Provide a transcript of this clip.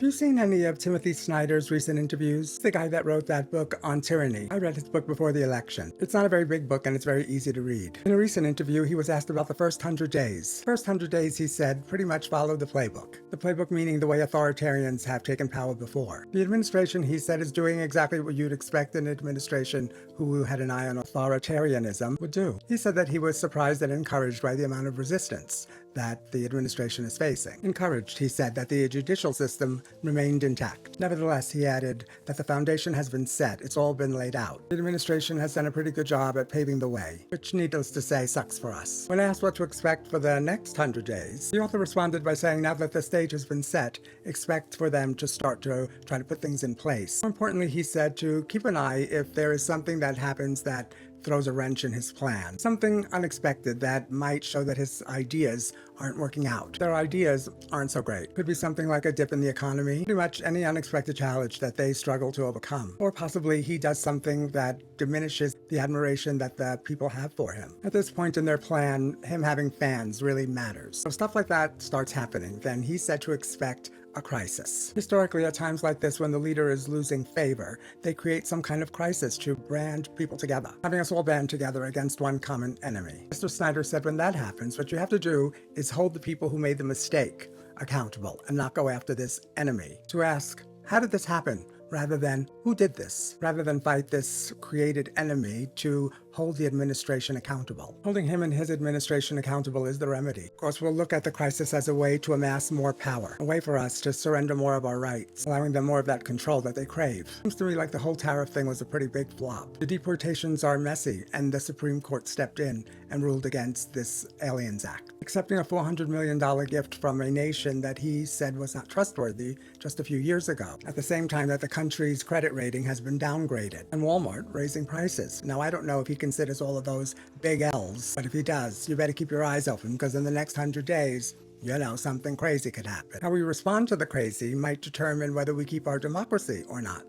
Have you seen any of Timothy Snyder's recent interviews? The guy that wrote that book on tyranny. I read his book before the election. It's not a very big book and it's very easy to read. In a recent interview, he was asked about the first 100 days. First 100 days, he said, pretty much followed the playbook. The playbook meaning the way authoritarians have taken power before. The administration, he said, is doing exactly what you'd expect an administration who had an eye on authoritarianism would do. He said that he was surprised and encouraged by the amount of resistance that the administration is facing. Encouraged, he said, that the judicial system remained intact. Nevertheless, he added that the foundation has been set, it's all been laid out. The administration has done a pretty good job at paving the way, which needless to say sucks for us. When asked what to expect for the next 100 days, the author responded by saying now that the stage has been set, expect for them to start to try to put things in place. More importantly, he said to keep an eye if there is something that happens that throws a wrench in his plan. Something unexpected that might show that his ideas aren't working out. Their ideas aren't so great. Could be something like a dip in the economy, pretty much any unexpected challenge that they struggle to overcome. Or possibly he does something that diminishes the admiration that the people have for him. At this point in their plan, him having fans really matters. So stuff like that starts happening, then he's said to expect a crisis. Historically, at times like this, when the leader is losing favor, they create some kind of crisis to brand people together, having us all band together against one common enemy. Mr. Snyder said when that happens, what you have to do is hold the people who made the mistake accountable and not go after this enemy. To ask, how did this happen? Rather than, who did this? Rather than fight this created enemy, to hold the administration accountable. Holding him and his administration accountable is the remedy. Of course, we'll look at the crisis as a way to amass more power, a way for us to surrender more of our rights, allowing them more of that control that they crave. Seems to me like the whole tariff thing was a pretty big flop. The deportations are messy, and the Supreme Court stepped in and ruled against this Aliens Act. Accepting a $400 million gift from a nation that he said was not trustworthy just a few years ago, at the same time that the country's credit rating has been downgraded, and Walmart raising prices. Now, I don't know if he considers all of those big L's, but if he does, you better keep your eyes open, because in the next 100 days, you know, something crazy could happen. How we respond to the crazy might determine whether we keep our democracy or not.